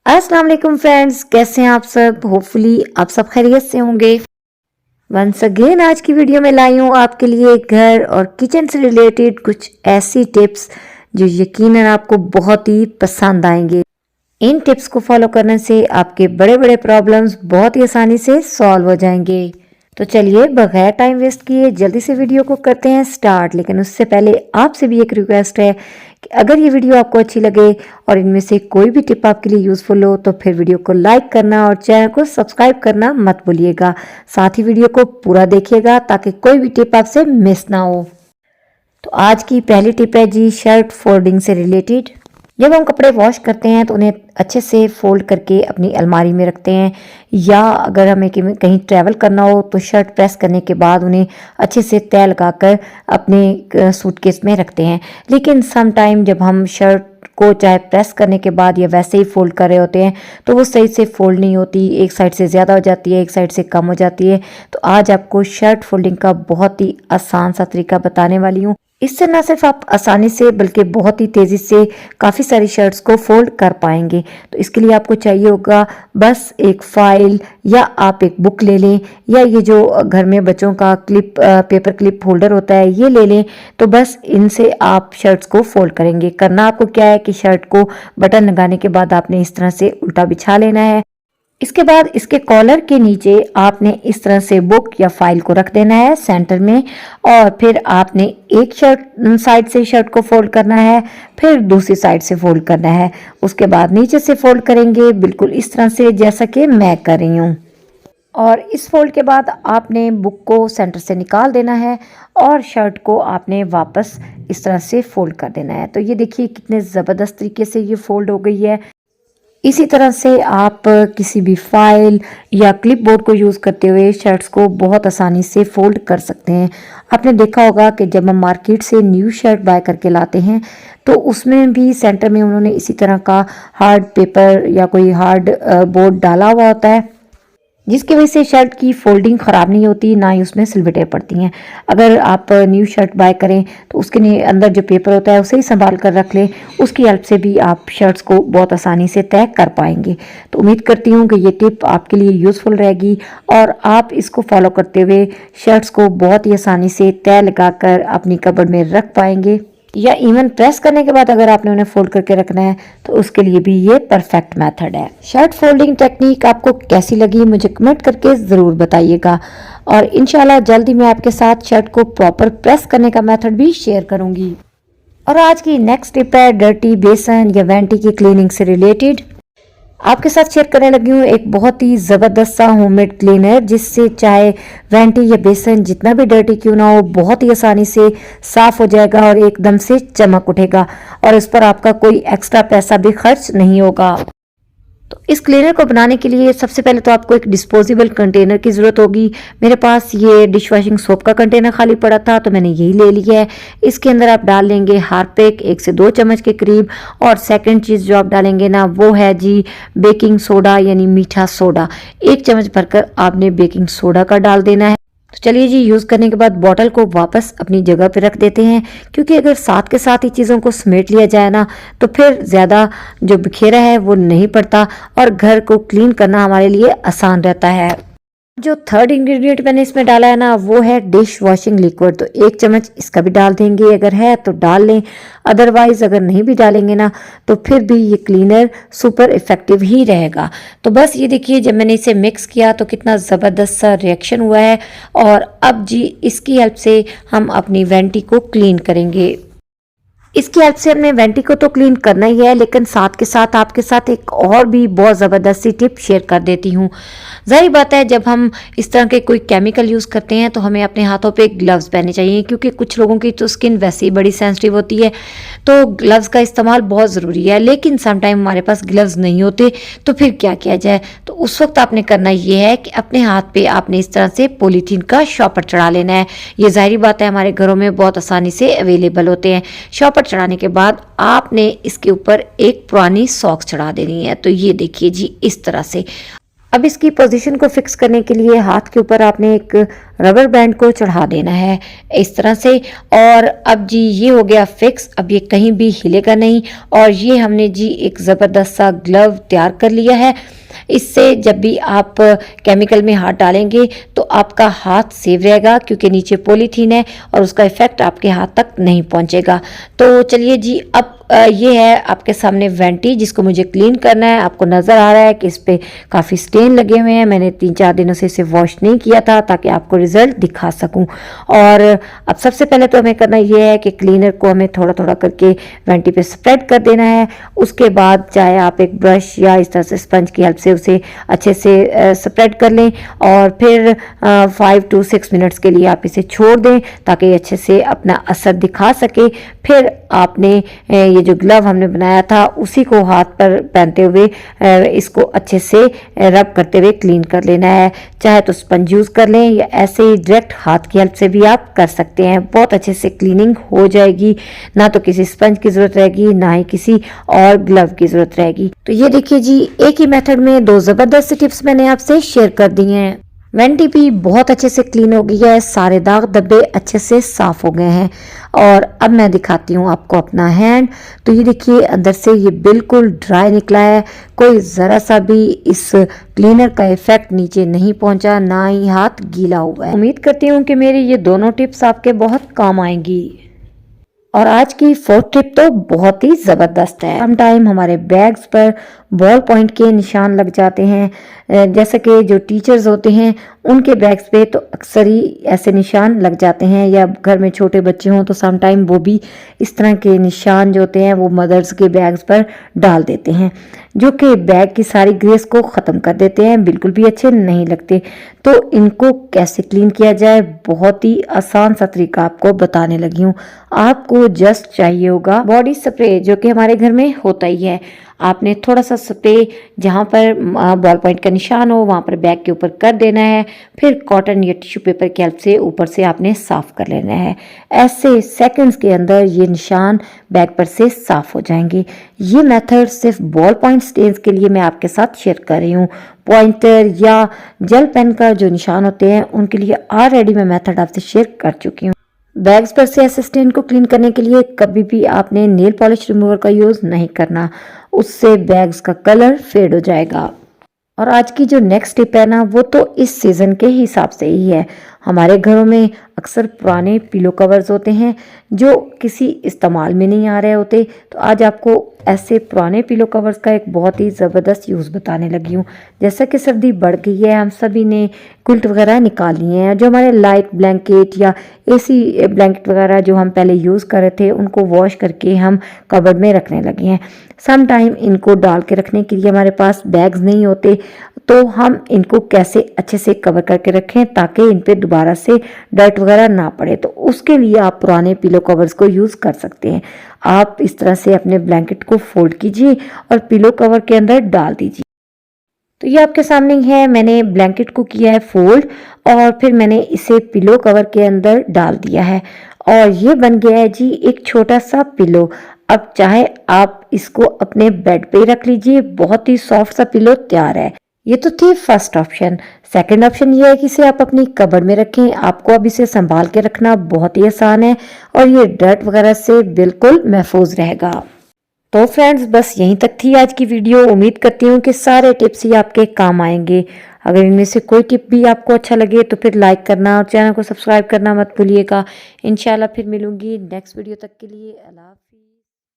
अस्सलाम वालेकुम फ्रेंड्स, कैसे हैं आप सब। होपफुली आप सब खैरियत से होंगे। वंस अगेन आज की वीडियो में लाई हूँ आपके लिए घर और किचन से रिलेटेड कुछ ऐसी टिप्स जो यकीनन आपको बहुत ही पसंद आएंगे। इन टिप्स को फॉलो करने से आपके बड़े बड़े प्रॉब्लम्स बहुत ही आसानी से सॉल्व हो जाएंगे। तो चलिए बगैर टाइम वेस्ट किए जल्दी से वीडियो को करते हैं स्टार्ट। लेकिन उससे पहले आपसे भी एक रिक्वेस्ट है कि अगर ये वीडियो आपको अच्छी लगे और इनमें से कोई भी टिप आपके लिए यूजफुल हो तो फिर वीडियो को लाइक करना और चैनल को सब्सक्राइब करना मत भूलिएगा। साथ ही वीडियो को पूरा देखिएगा ताकि कोई भी टिप आपसे मिस ना हो। तो आज की पहली टिप है जी शर्ट फोल्डिंग से रिलेटेड। जब हम कपड़े वॉश करते हैं तो उन्हें अच्छे से फोल्ड करके अपनी अलमारी में रखते हैं, या अगर हमें कहीं ट्रैवल करना हो तो शर्ट प्रेस करने के बाद उन्हें अच्छे से तय लगाकर अपने सूटकेस में रखते हैं। लेकिन सम टाइम जब हम शर्ट को चाहे प्रेस करने के बाद या वैसे ही फोल्ड कर रहे होते हैं तो वो सही से फोल्ड नहीं होती, एक साइड से ज़्यादा हो जाती है, एक साइड से कम हो जाती है। तो आज आपको शर्ट फोल्डिंग का बहुत ही आसान सा तरीका बताने वाली हूँ। इससे ना सिर्फ आप आसानी से बल्कि बहुत ही तेज़ी से काफ़ी सारी शर्ट्स को फोल्ड कर पाएंगे। तो इसके लिए आपको चाहिए होगा बस एक फाइल, या आप एक बुक ले लें, या ये जो घर में बच्चों का पेपर क्लिप होल्डर होता है ये ले लें। तो बस इनसे आप शर्ट्स को फोल्ड करेंगे। करना आपको क्या है कि शर्ट को बटन लगाने के बाद आपने इस तरह से उल्टा बिछा लेना है। इसके बाद इसके कॉलर के नीचे आपने इस तरह से बुक या फाइल को रख देना है सेंटर में, और फिर आपने एक साइड से शर्ट को फोल्ड करना है, फिर दूसरी साइड से फोल्ड करना है। उसके बाद नीचे से फोल्ड करेंगे बिल्कुल इस तरह से जैसा कि मैं कर रही हूँ। और इस फोल्ड के बाद आपने बुक को सेंटर से निकाल देना है और शर्ट को आपने वापस इस तरह से फोल्ड कर देना है। तो ये देखिए कितने ज़बरदस्त तरीके से ये फोल्ड हो गई है। इसी तरह से आप किसी भी फाइल या क्लिपबोर्ड को यूज़ करते हुए शर्ट्स को बहुत आसानी से फोल्ड कर सकते हैं। आपने देखा होगा कि जब हम मार्केट से न्यू शर्ट बाय करके लाते हैं तो उसमें भी सेंटर में उन्होंने इसी तरह का हार्ड पेपर या कोई हार्ड बोर्ड डाला हुआ होता है, जिसकी वजह से शर्ट की फोल्डिंग ख़राब नहीं होती, ना ही उसमें सिलवटें पड़ती हैं। अगर आप न्यू शर्ट बाय करें तो उसके अंदर जो पेपर होता है उसे ही संभाल कर रख लें, उसकी हेल्प से भी आप शर्ट्स को बहुत आसानी से तय कर पाएंगे। तो उम्मीद करती हूँ कि ये टिप आपके लिए यूज़फुल रहेगी और आप इसको फॉलो करते हुए शर्ट्स को बहुत ही आसानी से तय लगाकर अपनी कबर्ड में रख पाएंगे, या इवन प्रेस करने के बाद अगर आपने उन्हें फोल्ड करके रखना है तो उसके लिए भी ये परफेक्ट मेथड है। शर्ट फोल्डिंग टेक्निक आपको कैसी लगी मुझे कमेंट करके ज़रूर बताइएगा, और इंशाल्लाह जल्दी मैं आपके साथ शर्ट को प्रॉपर प्रेस करने का मेथड भी शेयर करूंगी। और आज की नेक्स्ट टिप है डर्टी बेसन या वैंटी की क्लीनिंग से रिलेटेड। आपके साथ शेयर करने लगी हूँ एक बहुत ही ज़बरदस्त सा होममेड क्लीनर, जिससे चाहे वैंटी या बेसन जितना भी डर्टी क्यों ना हो बहुत ही आसानी से साफ़ हो जाएगा और एकदम से चमक उठेगा, और इस पर आपका कोई एक्स्ट्रा पैसा भी खर्च नहीं होगा। तो इस क्लीनर को बनाने के लिए सबसे पहले तो आपको एक डिस्पोजेबल कंटेनर की ज़रूरत होगी। मेरे पास ये डिश वॉशिंग सोप का कंटेनर खाली पड़ा था तो मैंने यही ले लिया है। इसके अंदर आप डाल लेंगे हार्पिक 1 से 2 चम्मच के करीब, और सेकंड चीज़ जो आप डालेंगे ना वो है जी बेकिंग सोडा यानी मीठा सोडा। 1 चम्मच भरकर आपने बेकिंग सोडा का डाल देना है। तो चलिए जी, यूज़ करने के बाद बॉटल को वापस अपनी जगह पे रख देते हैं, क्योंकि अगर साथ के साथ ही चीज़ों को समेट लिया जाए ना तो फिर ज़्यादा जो बिखेरा है वो नहीं पड़ता और घर को क्लीन करना हमारे लिए आसान रहता है। जो थर्ड इंग्रेडिएंट मैंने इसमें डाला है ना वो है डिश वॉशिंग लिक्विड। तो 1 चम्मच इसका भी डाल देंगे, अगर है तो डाल लें, अदरवाइज अगर नहीं भी डालेंगे ना तो फिर भी ये क्लीनर सुपर इफेक्टिव ही रहेगा। तो बस ये देखिए जब मैंने इसे मिक्स किया तो कितना ज़बरदस्त सा रिएक्शन हुआ है, और अब जी इसकी हेल्प से हम अपनी वैंटी को क्लीन करेंगे। इसकी हेल्प से हमने वैंटी को तो क्लीन करना ही है, लेकिन साथ के साथ आपके साथ एक और भी बहुत ज़बरदस्त सी टिप शेयर कर देती हूँ। जाहिर बात है जब हम इस तरह के कोई केमिकल यूज़ करते हैं तो हमें अपने हाथों पे ग्लव्स पहनने चाहिए, क्योंकि कुछ लोगों की तो स्किन वैसे ही बड़ी सेंसिटिव होती है, तो ग्लव्स का इस्तेमाल बहुत ज़रूरी है। लेकिन समटाइम हमारे पास ग्लव्स नहीं होते तो फिर क्या किया जाए। तो उस वक्त आपने करना ये है कि अपने हाथ पे आपने इस तरह से पॉलीथीन का शॉपर चढ़ा लेना है। ये जाहिर बात है हमारे घरों में बहुत आसानी से अवेलेबल होते हैं। शॉपर चढ़ाने के बाद आपने इसके ऊपर एक पुरानी सॉक्स चढ़ा देनी है। तो ये देखिए जी इस तरह से। अब इसकी पोजीशन को फिक्स करने के लिए हाथ के ऊपर आपने एक रबर बैंड को चढ़ा देना है इस तरह से। और अब जी ये हो गया फिक्स, अब ये कहीं भी हिलेगा नहीं। और ये हमने जी एक ज़बरदस्त सा ग्लव तैयार कर लिया है। इससे जब भी आप केमिकल में हाथ डालेंगे तो आपका हाथ सेफ रहेगा, क्योंकि नीचे पॉलीथीन है और उसका इफेक्ट आपके हाथ तक नहीं पहुंचेगा। तो चलिए जी, अब ये है आपके सामने वेंटी, जिसको मुझे क्लीन करना है। आपको नज़र आ रहा है कि इस पर काफ़ी स्टेन लगे हुए हैं। मैंने 3-4 दिनों से इसे वॉश नहीं किया था ताकि आपको रिजल्ट दिखा सकूं। और अब सबसे पहले तो हमें करना ये है कि क्लीनर को हमें थोड़ा थोड़ा करके वेंटी पे स्प्रेड कर देना है। उसके बाद चाहे आप एक ब्रश या इस तरह से स्पंज की हेल्प से उसे अच्छे से स्प्रेड कर लें और फिर 5 to 6 मिनट्स के लिए आप इसे छोड़ दें ताकि अच्छे से अपना असर दिखा सके। फिर आपने ये जो ग्लव हमने बनाया था उसी को हाथ पर पहनते हुए इसको अच्छे से रब करते हुए क्लीन कर लेना है। चाहे तो स्पंज यूज़ कर लें या ऐसे ही डायरेक्ट हाथ की हेल्प से भी आप कर सकते हैं। बहुत अच्छे से क्लीनिंग हो जाएगी, ना तो किसी स्पंज की ज़रूरत रहेगी ना ही किसी और ग्लव की ज़रूरत रहेगी। तो ये देखिए जी, एक ही मेथड में 2 ज़बरदस्त टिप्स मैंने आपसे शेयर कर दी हैं। वेंटी भी बहुत अच्छे से क्लीन हो गई है, सारे दाग धब्बे अच्छे से साफ हो गए हैं। और अब मैं दिखाती हूँ आपको अपना हैंड। तो ये देखिए, अंदर से ये बिल्कुल ड्राई निकला है, कोई ज़रा सा भी इस क्लीनर का इफेक्ट नीचे नहीं पहुंचा, ना ही हाथ गीला हुआ है। उम्मीद करती हूँ कि मेरी ये दोनों टिप्स आपके बहुत काम आएंगी। और आज की 4th टिप तो बहुत ही ज़बरदस्त है। सम टाइम हमारे बैग्स पर बॉल पॉइंट के निशान लग जाते हैं, जैसे कि जो टीचर्स होते हैं उनके बैग्स पे तो अक्सर ही ऐसे निशान लग जाते हैं, या घर में छोटे बच्चे हों तो सम टाइम वो भी इस तरह के निशान जो होते हैं वो मदर्स के बैग्स पर डाल देते हैं, जो कि बैग की सारी ग्रेस को ख़त्म कर देते हैं, बिल्कुल भी अच्छे नहीं लगते। तो इनको कैसे क्लीन किया जाए, बहुत ही आसान सा तरीका आपको बताने लगी हूँ। आपको जस्ट चाहिए होगा बॉडी स्प्रे, जो कि हमारे घर में होता ही है। आपने थोड़ा सा स्प्रे जहाँ पर बॉल पॉइंट का निशान हो वहाँ पर बैग के ऊपर कर देना है। फिर कॉटन या टिश्यू पेपर की हेल्प से ऊपर से आपने साफ कर लेना है। ऐसे सेकंड्स के अंदर ये निशान बैग पर से साफ हो जाएंगे। ये मेथड सिर्फ बॉल पॉइंट स्टेन्स के लिए मैं आपके साथ शेयर कर रही हूँ। पॉइंटर या जेल पेन का जो निशान होते हैं उनके लिए ऑलरेडी मैं मेथड आपसे शेयर कर चुकी हूँ। बैग्स पर से ऐसे स्टेन को क्लीन करने के लिए कभी भी आपने नेल पॉलिश रिमूवर का यूज़ नहीं करना, उससे बैग्स का कलर फेड हो जाएगा। और आज की जो नेक्स्ट टिप है ना, वो तो इस सीज़न के हिसाब से ही है। हमारे घरों में अक्सर पुराने पिलो कवर्स होते हैं जो किसी इस्तेमाल में नहीं आ रहे होते। तो आज आपको ऐसे पुराने पिलो कवर्स का एक बहुत ही ज़बरदस्त यूज़ बताने लगी हूँ। जैसा कि सर्दी बढ़ गई है, हम सभी ने क्विल्ट वगैरह निकाल लिए हैं। जो हमारे लाइट ब्लैंकेट या एसी ब्लैंकेट वगैरह जो हम पहले यूज़ कर रहे थे उनको वॉश करके हम कबर्ड में रखने लगे हैं। सम टाइम इनको डाल के रखने के लिए हमारे पास बैग्स नहीं होते, तो हम इनको कैसे अच्छे से कवर करके रखें ताकि इन पे दोबारा से डर्ट वगैरह ना पड़े। तो उसके लिए आप पुराने पिलो कवर्स को यूज़ कर सकते हैं। आप इस तरह से अपने ब्लैंकेट को फोल्ड कीजिए और पिलो कवर के अंदर डाल दीजिए। तो ये आपके सामने है, मैंने ब्लैंकेट को किया है फोल्ड और फिर मैंने इसे पिलो कवर के अंदर डाल दिया है और ये बन गया है जी एक छोटा सा पिलो। अब चाहे आप इसको अपने बेड पे ही रख लीजिए, बहुत ही सॉफ्ट सा पिलो तैयार है। ये तो थी फर्स्ट ऑप्शन। सेकंड ऑप्शन ये है कि इसे आप अपनी कबर्ड में रखें। आपको अब इसे संभाल के रखना बहुत ही आसान है और ये डर्ट वगैरह से बिल्कुल महफूज रहेगा। तो फ्रेंड्स, बस यहीं तक थी आज की वीडियो। उम्मीद करती हूँ कि सारे टिप्स ही आपके काम आएंगे। अगर इनमें से कोई टिप भी आपको अच्छा लगे तो फिर लाइक करना और चैनल को सब्सक्राइब करना मत भूलिएगा। इंशाल्लाह फिर मिलूंगी नेक्स्ट वीडियो। तक के लिए अल्लाह।